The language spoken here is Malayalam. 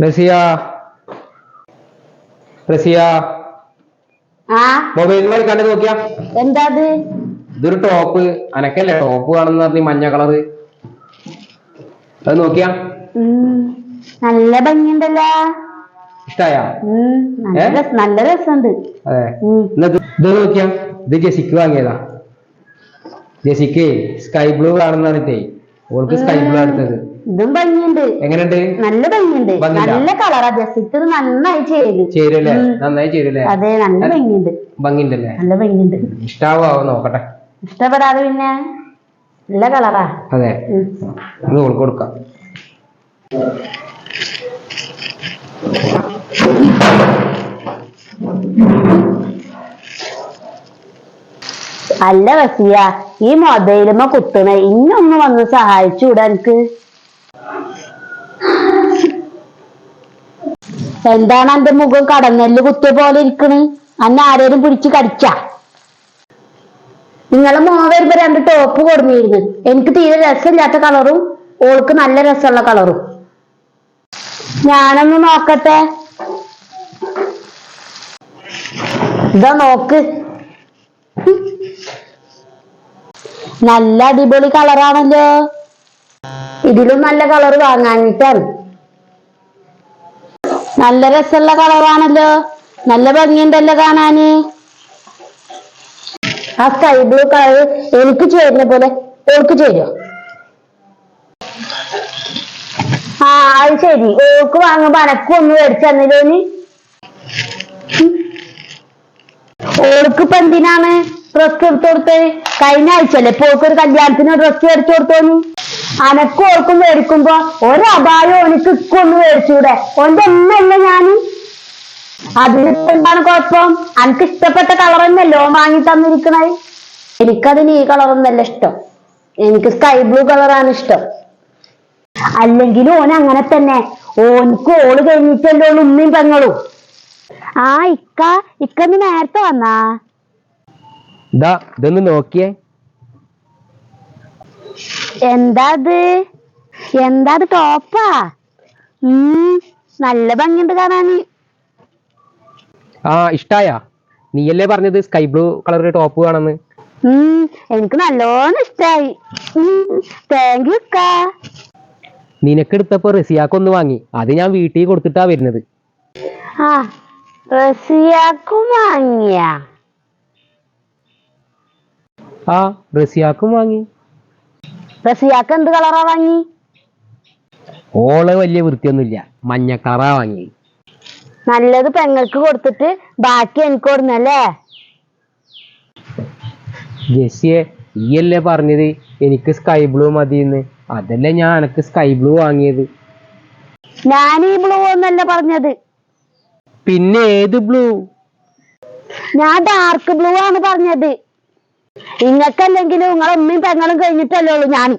റസിയ റസിയ മൊബൈൽ കളിക്കാണ്ട് നോക്കിയാ എന്താ ഇതൊരു ടോപ്പ് അനക്കല്ലേ ടോപ്പ് കാണുന്ന പറഞ്ഞ മഞ്ഞ കളറ് അത് നോക്കിയാ നല്ല ഭംഗിയുണ്ടല്ലോ. ഇഷ്ടായ നല്ല രസമുണ്ട്. അതെ ഇത് നോക്കിയാ ഇത് ജെസിക്ക് വാങ്ങിയതാ. ജെസിക്ക് സ്കൈ ബ്ലൂ കാണുന്ന പറഞ്ഞിട്ടേ ഓൾക്ക് സ്കൈ ബ്ലൂ എടുത്തത്. ഇതും ഭംഗിയുണ്ട്. എങ്ങനെയുണ്ട്? നല്ല ഭംഗിയുണ്ട്. നല്ല കളറാ. ജെസിക്ക് നന്നായി ചേരൂല്ലേ? നന്നായി ചേരൂല്ലേ? അതെ നല്ല ഭംഗിയുണ്ട്. ഭംഗിയുണ്ടല്ലേ? നല്ല ഭംഗിയുണ്ട്. ഇഷ്ടാവോ നോക്കട്ടെ. ഇഷ്ടപ്പെടാതെ പിന്നെ നല്ല കളറാ. അതെ ഓൾക്ക് കൊടുക്കാം. അല്ല റസിയ, ഈ മൊബൈലുമ്മ കുത്തണ ഇന്നൊന്ന് വന്ന് സഹായിച്ചൂടാ എനിക്ക്? എന്താണ് എന്റെ മുഖം കടന്നെല്ല് കുത്തിയ പോലെ ഇരിക്കണ്? അന്നെ ആരേലും പിടിച്ച് കടിച്ച? നിങ്ങളെ മോൻ വരുമ്പോ 2 ടോപ്പ് കൊടുന്നിരുന്നു. എനിക്ക് തീരെ രസമില്ലാത്ത കളറും ഓൾക്ക് നല്ല രസമുള്ള കളറും. ഞാനൊന്ന് നോക്കട്ടെ. ഇതാ നോക്ക്. നല്ല അടിപൊളി കളറാണല്ലോ. ഇതിലും നല്ല കളർ വാങ്ങാനിട്ടാണ്. നല്ല രസമുള്ള കളറാണല്ലോ. നല്ല ഭംഗിയുണ്ടല്ലോ കാണാന്. ആ സ്കൈ ബ്ലൂ കളർ എനിക്ക് ചേരുന്ന പോലെ ഓൾക്ക് ചേരുമോ? ആ അത് ശരി. ഓൾക്ക് വാങ്ങുമ്പോ അനക്കും ഒന്ന് മേടിച്ചു തന്നില്ലേന്? ഓൾക്കിപ്പോ എന്തിനാണ് ഡ്രസ് എടുത്തു കൊടുത്തത്? കഴിഞ്ഞ ആഴ്ചല്ലേ ഇപ്പൊ ഓൾക്കൊരു കല്യാണത്തിന് ഡ്രസ് മേടിച്ചു കൊടുത്തോന്ന്. അനക്കും ഓൾക്കും മേടിക്കുമ്പോ ഒരപായം ഓനിക്ക് ഒന്ന് മേടിച്ചൂടെ? ഓന്റെ ഒന്നല്ല ഞാന്. അതിന് എന്താണ് കുഴപ്പം? അനക്ക് ഇഷ്ടപ്പെട്ട കളർ തന്നെയല്ലോ ഓൻ വാങ്ങി തന്നിരിക്കണേ. എനിക്കതിന് ഈ കളറൊന്നല്ല ഇഷ്ടം. എനിക്ക് സ്കൈ ബ്ലൂ കളറാണ് ഇഷ്ടം. അല്ലെങ്കിലും ഓൻ അങ്ങനെ തന്നെ. ഓനിക്ക് ഓള് കഴിഞ്ഞിട്ടല്ലോ ഉമ്മയും പെങ്ങളും. ആ ഇക്കന്ന് നേരത്തെ വന്നാ? ഇതൊന്ന് നോക്കിയേ. എന്താ ടോപ്പാ? നല്ല ഭംഗിയുണ്ട് കാണാന്. ഇഷ്ടായ? നീയല്ലേ പറഞ്ഞത് സ്കൈ ബ്ലൂ കളർ ടോപ്പ് വേണമെന്ന്? എനിക്ക് നല്ലോണം ഇഷ്ടായി. താങ്ക് യു അക്ക. നിനക്കെടുത്തപ്പോ റസിയാക്കൊന്ന് വാങ്ങി. അത് ഞാൻ വീട്ടിൽ കൊടുത്തിട്ടാ വരുന്നത്. റസിയാക്കും വാങ്ങിയ? റസിയാക്കും വാങ്ങി. റസിയാക്ക് എന്ത് കളറാ വാങ്ങി? ഓള് വലിയ വൃത്തിയൊന്നുമില്ല, മഞ്ഞ കളറാ വാങ്ങി. നല്ലത് പെങ്ങൾക്ക് കൊടുത്തിട്ട് ബാക്കി എനിക്ക് കൊടുന്നല്ലേ? ജെസ്സിയെ, ഈയല്ലേ പറഞ്ഞത് എനിക്ക് സ്കൈ ബ്ലൂ മതിയെന്ന്? അതല്ലേ ഞാൻ എനക്ക് സ്കൈ ബ്ലൂ വാങ്ങിയത്. ഞാൻ ഈ ബ്ലൂ ഒന്നല്ല പറഞ്ഞത്. പിന്നെ ഏത് ബ്ലൂ? ഞാൻ ഡാർക്ക് ബ്ലൂ ആണ് പറഞ്ഞത്. ഇങ്ങക്കല്ലെങ്കിലും നിങ്ങളെ ഉമ്മയും പെങ്ങളും കഴിഞ്ഞിട്ടല്ലേ ഉള്ളൂ ഞാൻ.